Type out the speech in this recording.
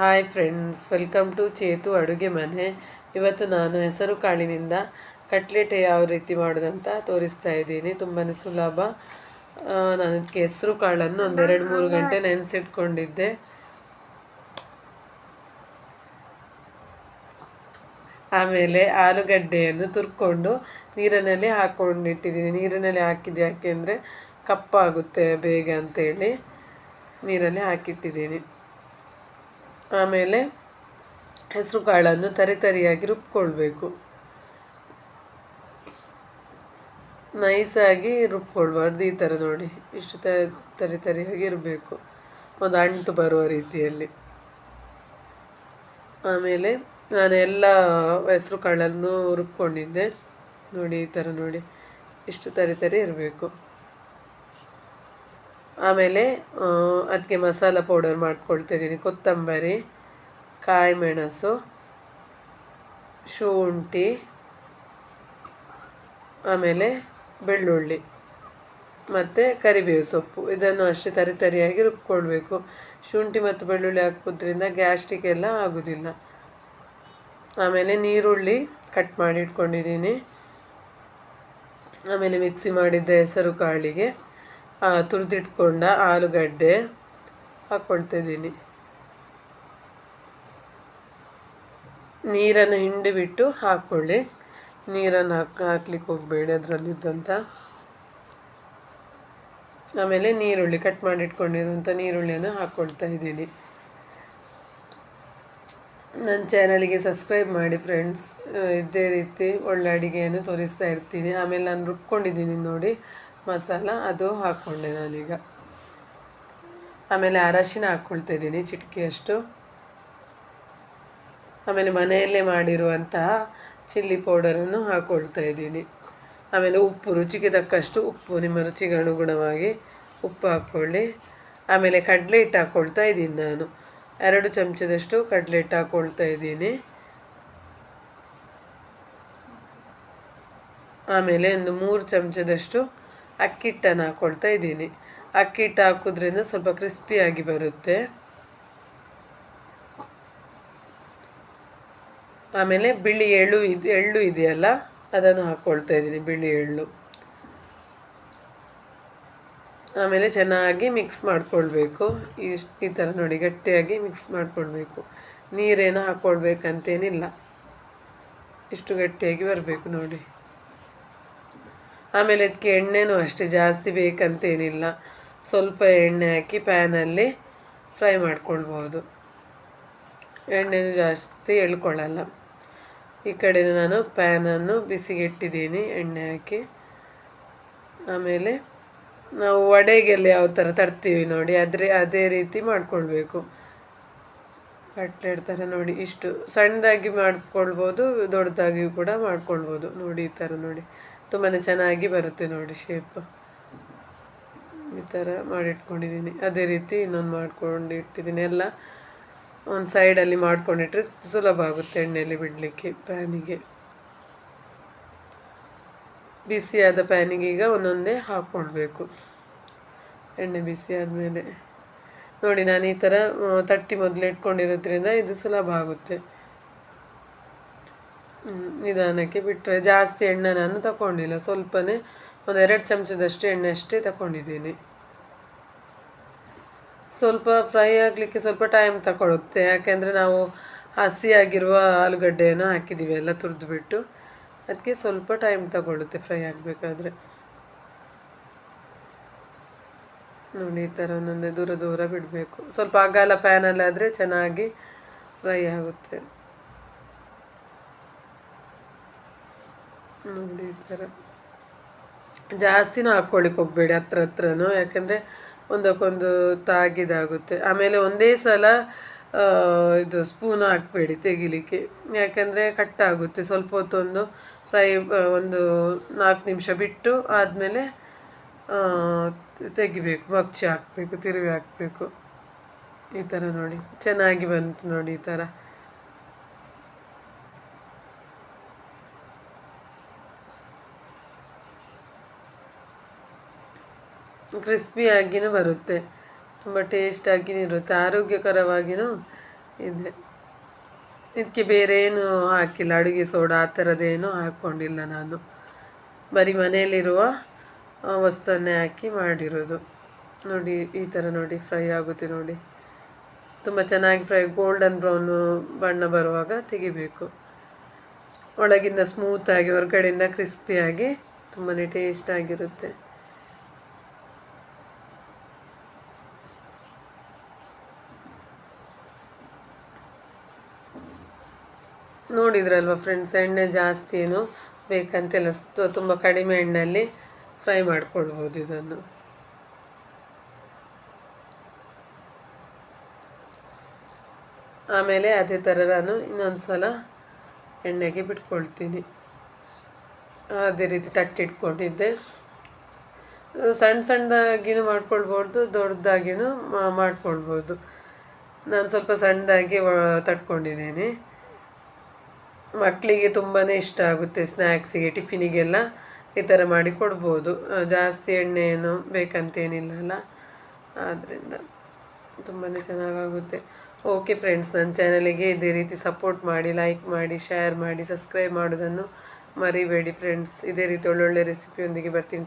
Hi friends, welcome to Chethu ಅಡುಗೆ ಮನೆ. ಇವತ್ತು ನಾನು ಹೆಸರು ಕಾಳಿನಿಂದ ಕಟ್ಲೆಟ್ ಯಾವ ರೀತಿ ಮಾಡೋದಂತ ತೋರಿಸ್ತಾ ಇದ್ದೀನಿ. ತುಂಬಾ ಸುಲಭ. ನಾನು ಅದಕ್ಕೆ ಹೆಸರು ಕಾಳನ್ನು 2-3 ಗಂಟೆ ನೆನೆಸಿಟ್ಕೊಂಡಿದ್ದೆ. ಆಮೇಲೆ ಆಲೂಗಡ್ಡೆಯನ್ನು ತುರ್ಕೊಂಡು ನೀರಿನಲ್ಲಿ ಹಾಕ್ಕೊಂಡಿಟ್ಟಿದ್ದೀನಿ. ನೀರಿನಲ್ಲಿ ಹಾಕಿದ್ದು ಯಾಕೆ ಅಂದರೆ ಕಪ್ಪಾಗುತ್ತೆ ಬೇಗ ಅಂತೇಳಿ ನೀರಲ್ಲಿ ಹಾಕಿಟ್ಟಿದ್ದೀನಿ. ಆಮೇಲೆ ಹೆಸರು ಕಾಳನ್ನು ತರಿಯಾಗಿ ರುಬ್ಕೊಳ್ಬೇಕು. ನೈಸಾಗಿ ರುಬ್ಕೊಳ್ಬಾರ್ದು. ಈ ಥರ ನೋಡಿ, ಇಷ್ಟು ತರಿಯಾಗಿ ಇರಬೇಕು, ಒಂದು ಅಂಟು ಬರುವ ರೀತಿಯಲ್ಲಿ. ಆಮೇಲೆ ನಾನು ಎಲ್ಲ ಹೆಸರು ಕಾಳನ್ನು ರುಬ್ಕೊಂಡಿದ್ದೆ ನೋಡಿ. ಈ ಥರ ನೋಡಿ, ಇಷ್ಟು ತರಿ ಇರಬೇಕು. ಆಮೇಲೆ ಅದಕ್ಕೆ ಮಸಾಲ ಪೌಡರ್ ಮಾಡ್ಕೊಳ್ತಾ ಇದ್ದೀನಿ. ಕೊತ್ತಂಬರಿ, ಕಾಯಿ ಮೆಣಸು, ಶುಂಠಿ, ಆಮೇಲೆ ಬೆಳ್ಳುಳ್ಳಿ ಮತ್ತು ಕರಿಬೇವು ಸೊಪ್ಪು. ಇದನ್ನು ಅಷ್ಟೇ ತರಿಯಾಗಿ ರುಬ್ಕೊಳ್ಬೇಕು. ಶುಂಠಿ ಮತ್ತು ಬೆಳ್ಳುಳ್ಳಿ ಹಾಕೋದ್ರಿಂದ ಗ್ಯಾಸ್ಟ್ರಿಕ್ ಎಲ್ಲ ಆಗೋದಿಲ್ಲ. ಆಮೇಲೆ ನೀರುಳ್ಳಿ ಕಟ್ ಮಾಡಿ ಇಟ್ಕೊಂಡಿದ್ದೀನಿ. ಆಮೇಲೆ ಮಿಕ್ಸಿ ಮಾಡಿದ್ದ ಹೆಸರು ಕಾಳಿಗೆ ತುರಿದಿಟ್ಕೊಂಡ ಆಲೂಗಡ್ಡೆ ಹಾಕ್ಕೊಳ್ತಾ ಇದ್ದೀನಿ. ನೀರನ್ನು ಹಿಂಡಿ ಬಿಟ್ಟು ಹಾಕ್ಕೊಳ್ಳಿ. ನೀರನ್ನು ಹಾಕ್ಲಿಕ್ಕೆ ಹೋಗಬೇಡಿ ಅದರಲ್ಲಿದ್ದಂಥ. ಆಮೇಲೆ ನೀರುಳ್ಳಿ ಕಟ್ ಮಾಡಿ ಇಟ್ಕೊಂಡಿರುವಂಥ ನೀರುಳ್ಳಿಯನ್ನು ಹಾಕ್ಕೊಳ್ತಾ ಇದ್ದೀನಿ. ನನ್ನ ಚಾನಲಿಗೆ ಸಬ್ಸ್ಕ್ರೈಬ್ ಮಾಡಿ ಫ್ರೆಂಡ್ಸ್. ಇದೇ ರೀತಿ ಒಳ್ಳೆ ಅಡುಗೆಯನ್ನು ತೋರಿಸ್ತಾ ಇರ್ತೀನಿ. ಆಮೇಲೆ ನಾನು ರುಬ್ಕೊಂಡಿದ್ದೀನಿ ನೋಡಿ ಮಸಾಲ, ಅದು ಹಾಕ್ಕೊಂಡೆ ನಾನೀಗ. ಆಮೇಲೆ ಅರಶಿನ ಹಾಕ್ಕೊಳ್ತಾ ಇದ್ದೀನಿ ಚಿಟಿಕೆಯಷ್ಟು. ಆಮೇಲೆ ಮನೆಯಲ್ಲೇ ಮಾಡಿರುವಂತಹ ಚಿಲ್ಲಿ ಪೌಡರನ್ನು ಹಾಕ್ಕೊಳ್ತಾ ಇದ್ದೀನಿ. ಆಮೇಲೆ ಉಪ್ಪು, ರುಚಿಗೆ ತಕ್ಕಷ್ಟು ಉಪ್ಪು, ನಿಮ್ಮ ರುಚಿಗೆ ಅನುಗುಣವಾಗಿ ಉಪ್ಪು ಹಾಕ್ಕೊಳ್ಳಿ. ಆಮೇಲೆ ಕಡಲೆ ಹಿಟ್ಟು ಹಾಕ್ಕೊಳ್ತಾ ಇದ್ದೀನಿ. ನಾನು 2 ಚಮಚದಷ್ಟು ಕಡಲೆ ಹಿಟ್ಟು ಹಾಕ್ಕೊಳ್ತಾ ಇದ್ದೀನಿ. ಆಮೇಲೆ ಒಂದು 3 ಚಮಚದಷ್ಟು ಅಕ್ಕಿ ಹಿಟ್ಟನ್ನು ಹಾಕ್ಕೊಳ್ತಾ ಇದ್ದೀನಿ. ಅಕ್ಕಿ ಹಿಟ್ಟು ಹಾಕೋದ್ರಿಂದ ಸ್ವಲ್ಪ ಕ್ರಿಸ್ಪಿಯಾಗಿ ಬರುತ್ತೆ. ಆಮೇಲೆ ಬಿಳಿ ಎಳ್ಳು ಇದೆಯಲ್ಲ, ಅದನ್ನು ಹಾಕ್ಕೊಳ್ತಾ ಇದ್ದೀನಿ, ಬಿಳಿ ಎಳ್ಳು. ಆಮೇಲೆ ಚೆನ್ನಾಗಿ ಮಿಕ್ಸ್ ಮಾಡಿಕೊಳ್ಬೇಕು. ಈ ಥರ ನೋಡಿ, ಗಟ್ಟಿಯಾಗಿ ಮಿಕ್ಸ್ ಮಾಡಿಕೊಳ್ಬೇಕು. ನೀರೇನು ಹಾಕ್ಕೊಳ್ಬೇಕಂತೇನಿಲ್ಲ, ಇಷ್ಟು ಗಟ್ಟಿಯಾಗಿ ಬರಬೇಕು ನೋಡಿ. ಆಮೇಲೆ ಅದಕ್ಕೆ ಎಣ್ಣೆನೂ ಅಷ್ಟೇ ಜಾಸ್ತಿ ಬೇಕಂತೇನಿಲ್ಲ. ಸ್ವಲ್ಪ ಎಣ್ಣೆ ಹಾಕಿ ಪ್ಯಾನಲ್ಲಿ ಫ್ರೈ ಮಾಡ್ಕೊಳ್ಬೋದು. ಎಣ್ಣೆನೂ ಜಾಸ್ತಿ ಎಳ್ಕೊಳ್ಳಲ್ಲ. ಈ ಕಡೆ ನಾನು ಪ್ಯಾನನ್ನು ಬಿಸಿಗೆ ಇಟ್ಟಿದ್ದೀನಿ ಎಣ್ಣೆ ಹಾಕಿ. ಆಮೇಲೆ ನಾವು ವಡೆಗೆಲ್ಲ ಯಾವ ಥರ ತರ್ತೀವಿ ನೋಡಿ, ಅದೇ ರೀತಿ ಮಾಡಿಕೊಳ್ಬೇಕು. ಕಟ್ಲೆಟ್ ಥರ ನೋಡಿ, ಇಷ್ಟು ಸಣ್ಣದಾಗಿ ಮಾಡ್ಕೊಳ್ಬೋದು, ದೊಡ್ಡದಾಗಿಯೂ ಕೂಡ ಮಾಡ್ಕೊಳ್ಬೋದು ನೋಡಿ. ಈ ಥರ ನೋಡಿ, ತುಂಬಾ ಚೆನ್ನಾಗಿ ಬರುತ್ತೆ ನೋಡಿ ಶೇಪ್. ಈ ಥರ ಮಾಡಿಟ್ಕೊಂಡಿದ್ದೀನಿ. ಅದೇ ರೀತಿ ಇನ್ನೊಂದು ಮಾಡ್ಕೊಂಡು ಇಟ್ಟಿದ್ದೀನಿ. ಎಲ್ಲ ಒಂದು ಸೈಡಲ್ಲಿ ಮಾಡ್ಕೊಂಡಿಟ್ರೆ ಸುಲಭ ಆಗುತ್ತೆ ಎಣ್ಣೆಯಲ್ಲಿ ಬಿಡಲಿಕ್ಕೆ. ಪ್ಯಾನಿಗೆ, ಬಿಸಿಯಾದ ಪ್ಯಾನಿಗೆ ಈಗ ಒಂದೊಂದೇ ಹಾಕ್ಕೊಳ್ಬೇಕು. ಎಣ್ಣೆ ಬಿಸಿ ಆದಮೇಲೆ ನೋಡಿ, ನಾನು ಈ ಥರ ತಟ್ಟಿ ಮೊದಲು ಇಟ್ಕೊಂಡಿರೋದ್ರಿಂದ ಇದು ಸುಲಭ ಆಗುತ್ತೆ. ನಿಧಾನಕ್ಕೆ ಬಿಟ್ಟರೆ, ಜಾಸ್ತಿ ಎಣ್ಣೆ ನಾನು ತಗೊಂಡಿಲ್ಲ, ಸ್ವಲ್ಪನೇ ಒಂದು 2 ಚಮಚದಷ್ಟು ಎಣ್ಣೆ ಅಷ್ಟೇ ತಗೊಂಡಿದ್ದೀನಿ. ಸ್ವಲ್ಪ ಫ್ರೈ ಆಗಲಿಕ್ಕೆ ಸ್ವಲ್ಪ ಟೈಮ್ ತಗೊಳುತ್ತೆ, ಯಾಕೆಂದರೆ ನಾವು ಹಸಿಯಾಗಿರುವ ಆಲೂಗಡ್ಡೆಯನ್ನು ಹಾಕಿದ್ದೀವಿ ಎಲ್ಲ ತುರಿದುಬಿಟ್ಟು. ಅದಕ್ಕೆ ಸ್ವಲ್ಪ ಟೈಮ್ ತಗೊಳ್ಳುತ್ತೆ ಫ್ರೈ ಆಗಬೇಕಾದ್ರೆ. ನೋಡಿ, ಈ ಥರ ಒಂದೊಂದೇ ದೂರ ಬಿಡಬೇಕು. ಸ್ವಲ್ಪ ಅಗಲ ಪ್ಯಾನಲ್ಲಾದರೆ ಚೆನ್ನಾಗಿ ಫ್ರೈ ಆಗುತ್ತೆ ನೋಡಿ. ಈ ಥರ ಜಾಸ್ತಿನೂ ಹಾಕ್ಕೊಳ್ಳಿಕ್ಕೆ ಹೋಗಬೇಡಿ ಹತ್ರನೂ, ಯಾಕೆಂದರೆ ಒಂದಕ್ಕೊಂದು ತಾಗಿದಾಗುತ್ತೆ. ಆಮೇಲೆ ಒಂದೇ ಸಲ ಇದು ಸ್ಪೂನು ಹಾಕಬೇಡಿ ತೆಗಿಲಿಕ್ಕೆ, ಯಾಕೆಂದರೆ ಕಟ್ಟಾಗುತ್ತೆ. ಸ್ವಲ್ಪ ಹೊತ್ತೊಂದು ಫ್ರೈ, ಒಂದು 4 ನಿಮಿಷ ಬಿಟ್ಟು ಆದಮೇಲೆ ತೆಗಿಬೇಕು, ಮಗ್ಚಿ ಹಾಕಬೇಕು, ತಿರುವಿ ಹಾಕಬೇಕು. ಈ ಥರ ನೋಡಿ, ಚೆನ್ನಾಗಿ ಬಂತು ನೋಡಿ. ಈ ಥರ ಕ್ರಿಸ್ಪಿಯಾಗಿಯೂ ಬರುತ್ತೆ, ತುಂಬ ಟೇಸ್ಟಾಗಿಯೂ ಇರುತ್ತೆ, ಆರೋಗ್ಯಕರವಾಗಿಯೂ ಇದೆ. ಇದಕ್ಕೆ ಬೇರೆ ಏನು ಹಾಕಿಲ್ಲ, ಅಡುಗೆ ಸೋಡಾ ಆ ಥರದ್ದೇನು ಹಾಕ್ಕೊಂಡಿಲ್ಲ ನಾನು. ಬರೀ ಮನೆಯಲ್ಲಿರುವ ವಸ್ತುವನ್ನೇ ಹಾಕಿ ಮಾಡಿರೋದು. ನೋಡಿ ಈ ಥರ ನೋಡಿ ಫ್ರೈ ಆಗುತ್ತೆ ನೋಡಿ. ತುಂಬ ಚೆನ್ನಾಗಿ ಫ್ರೈ ಗೋಲ್ಡನ್ ಬ್ರೌನು ಬಣ್ಣ ಬರುವಾಗ ತೆಗಿಬೇಕು. ಒಳಗಿಂದ ಸ್ಮೂತಾಗಿ ಹೊರಗಡೆಯಿಂದ ಕ್ರಿಸ್ಪಿಯಾಗಿ ತುಂಬಾ ಟೇಸ್ಟಾಗಿರುತ್ತೆ. ನೋಡಿದ್ರಲ್ವ ಫ್ರೆಂಡ್ಸ್, ಎಣ್ಣೆ ಜಾಸ್ತಿ ಏನು ಬೇಕಂತೆಲ್ಲ, ತುಂಬ ಕಡಿಮೆ ಎಣ್ಣೆಯಲ್ಲಿ ಫ್ರೈ ಮಾಡ್ಕೊಳ್ಬೋದು ಇದನ್ನು. ಆಮೇಲೆ ಅದೇ ಥರ ನಾನು ಇನ್ನೊಂದು ಸಲ ಎಣ್ಣೆಗೆ ಬಿಟ್ಕೊಳ್ತೀನಿ. ಅದೇ ರೀತಿ ತಟ್ಟಿಟ್ಕೊಂಡಿದ್ದೆ. ಸಣ್ಣ ಸಣ್ಣದಾಗಿನೂ ಮಾಡ್ಕೊಳ್ಬೋದು, ದೊಡ್ಡದಾಗಿನೂ ಮಾಡ್ಕೊಳ್ಬೋದು. ನಾನು ಸ್ವಲ್ಪ ಸಣ್ಣದಾಗಿ ತಟ್ಕೊಂಡಿದ್ದೀನಿ. ಮಕ್ಕಳಿಗೆ ತುಂಬಾ ಇಷ್ಟ ಆಗುತ್ತೆ, ಸ್ನ್ಯಾಕ್ಸಿಗೆ ಟಿಫಿನಿಗೆಲ್ಲ ಈ ಥರ ಮಾಡಿ ಕೊಡ್ಬೋದು. ಜಾಸ್ತಿ ಎಣ್ಣೆ ಏನು ಬೇಕಂತೇನಿಲ್ಲ, ಆದ್ದರಿಂದ ತುಂಬಾ ಚೆನ್ನಾಗಾಗುತ್ತೆ. ಓಕೆ ಫ್ರೆಂಡ್ಸ್, ನನ್ನ ಚಾನಲಿಗೆ ಇದೇ ರೀತಿ ಸಪೋರ್ಟ್ ಮಾಡಿ, ಲೈಕ್ ಮಾಡಿ, ಶೇರ್ ಮಾಡಿ, ಸಬ್ಸ್ಕ್ರೈಬ್ ಮಾಡೋದನ್ನು ಮರಿಬೇಡಿ ಫ್ರೆಂಡ್ಸ್. ಇದೇ ರೀತಿ ಒಳ್ಳೊಳ್ಳೆ ರೆಸಿಪಿಯೊಂದಿಗೆ ಬರ್ತೀನಿ.